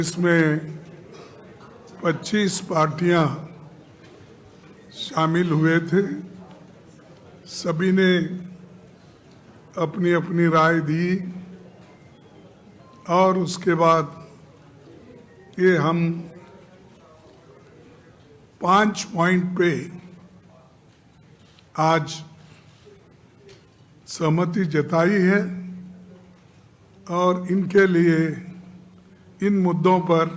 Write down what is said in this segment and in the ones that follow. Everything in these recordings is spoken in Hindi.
इसमें 25 पार्टियां शामिल हुए थे। सभी ने अपनी अपनी राय दी और उसके बाद ये हम 5 पॉइंट पे आज सहमति जताई है और इनके लिए इन मुद्दों पर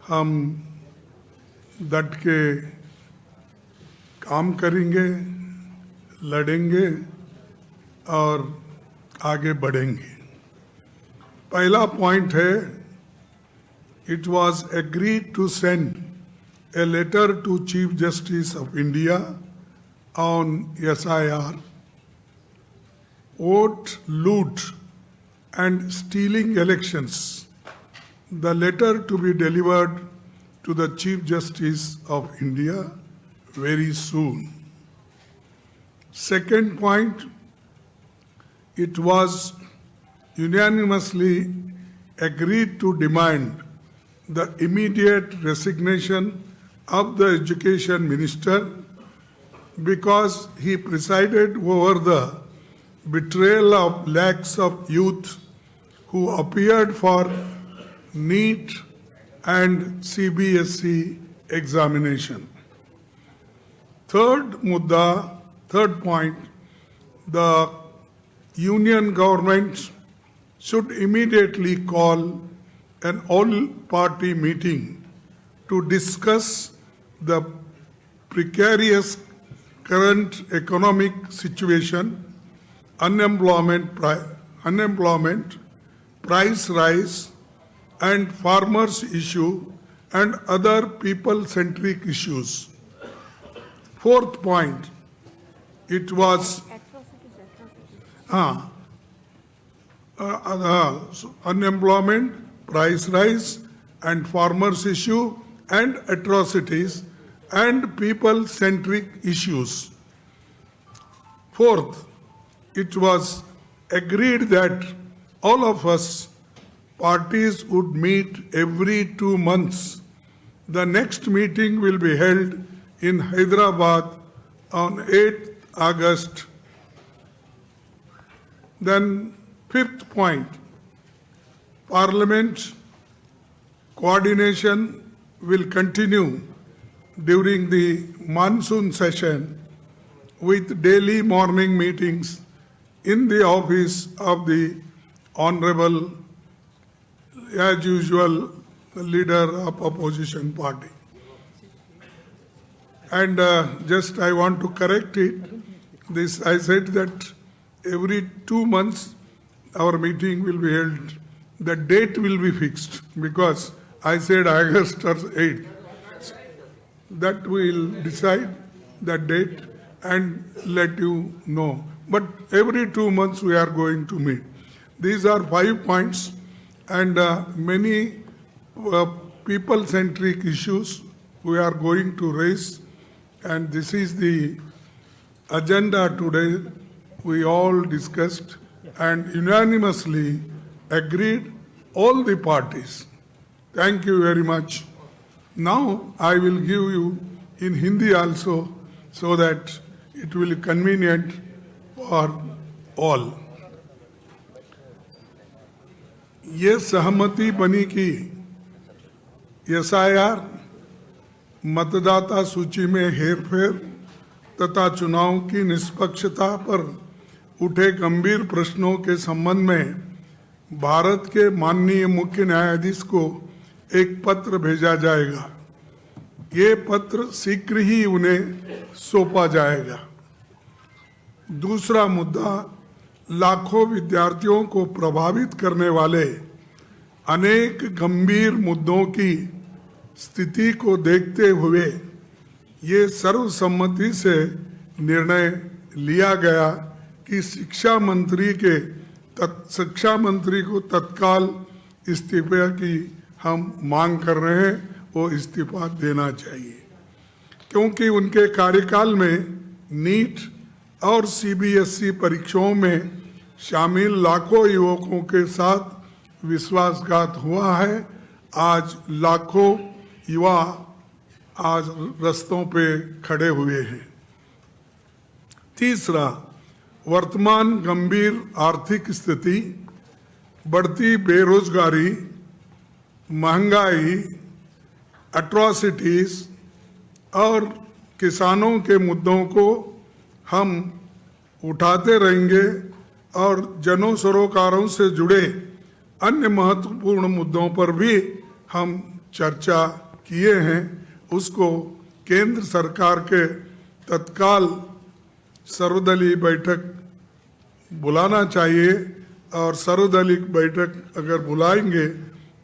हम डट के काम करेंगे, लड़ेंगे और आगे बढ़ेंगे। पहला पॉइंट है, it was agreed to send a letter to Chief Justice of India on SIR, vote, loot and stealing elections. The letter to be delivered to the Chief Justice of India very soon. Second point, it was unanimously agreed to demand the immediate resignation of the Education Minister because he presided over the betrayal of lakhs of youth who appeared for NEET and CBSE examination. Third point, the union government should immediately call an all-party meeting to discuss the precarious current economic situation, unemployment, price rise, and farmers' issue and other people-centric issues. Fourth point, it was unemployment, price rise, and farmers' issue and atrocities and people-centric issues. Fourth, it was agreed that all of us parties would meet every 2 months. The next meeting will be held in Hyderabad on 8th August. Then fifth point, Parliament coordination will continue during the monsoon session with daily morning meetings in the office of the Honorable, as usual, leader of opposition party. And just I want to correct it. This I said that every 2 months our meeting will be held. The date will be fixed because I said August 8th. That we will decide the date and let you know. But every 2 months we are going to meet. These are 5 points and many people-centric issues we are going to raise. And this is the agenda today. We all discussed and unanimously agreed, all the parties. Thank you very much. Now I will give you in Hindi also so that it will be convenient for all. ये सहमति बनी कि SIR, मतदाता सूची में हेरफेर तथा चुनाव की निष्पक्षता पर उठे गंभीर प्रश्नों के संबंध में भारत के माननीय मुख्य न्यायाधीश को एक पत्र भेजा जाएगा। ये पत्र शीघ्र ही उन्हें सौंपा जाएगा। दूसरा मुद्दा, लाखों विद्यार्थियों को प्रभावित करने वाले अनेक गंभीर मुद्दों की स्थिति को देखते हुए ये सर्वसम्मति से निर्णय लिया गया कि शिक्षा मंत्री को तत्काल इस्तीफे की हम मांग कर रहे हैं, वो इस्तीफा देना चाहिए क्योंकि उनके कार्यकाल में नीट और CBSE परीक्षाओं में शामिल लाखों युवकों के साथ विश्वासघात हुआ है आज लाखों युवा आज रास्तों पे खड़े हुए हैं। तीसरा, वर्तमान गंभीर आर्थिक स्थिति, बढ़ती बेरोजगारी, महंगाई, एट्रॉसिटीज और किसानों के मुद्दों को हम उठाते रहेंगे और जन सरोकारों से जुड़े अन्य महत्वपूर्ण मुद्दों पर भी हम चर्चा किए हैं। उसको केंद्र सरकार के तत्काल सर्वदलीय बैठक बुलाना चाहिए और सर्वदलीय बैठक अगर बुलाएंगे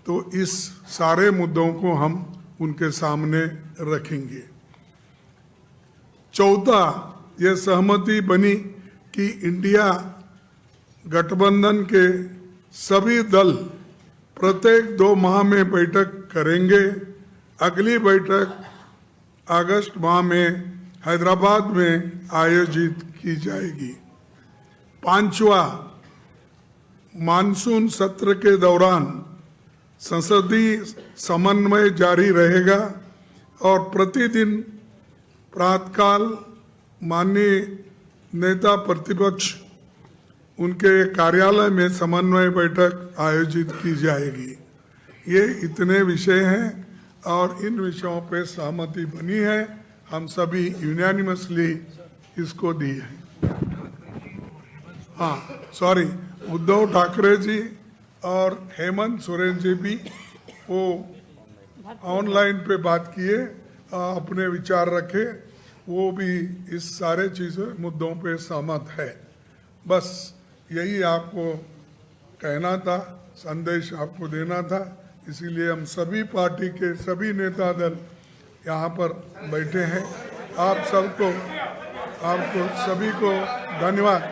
तो इस सारे मुद्दों को हम उनके सामने रखेंगे। चौथा, यह सहमति बनी कि इंडिया गठबंधन के सभी दल प्रत्येक 2 माह में बैठक करेंगे। अगली बैठक अगस्त माह में हैदराबाद में आयोजित की जाएगी। पांचवा, मानसून सत्र के दौरान संसदीय समन्वय जारी रहेगा और प्रतिदिन प्रातःकाल माननीय नेता प्रतिपक्ष उनके कार्यालय में समन्वय बैठक आयोजित की जाएगी। ये इतने विषय हैं और इन विषयों पे सहमति बनी है। हम सभी यूनानिमसली इसको दी है। हाँ, सॉरी, उद्धव ठाकरे जी और हेमंत सोरेन जी भी वो ऑनलाइन पे बात किए, अपने विचार रखे, वो भी इस सारे चीज़ों मुद्दों पे सहमत है। बस यही आपको कहना था, संदेश आपको देना था। इसीलिए हम सभी पार्टी के सभी नेता दल यहाँ पर बैठे हैं। आप सबको, आपको सभी को धन्यवाद।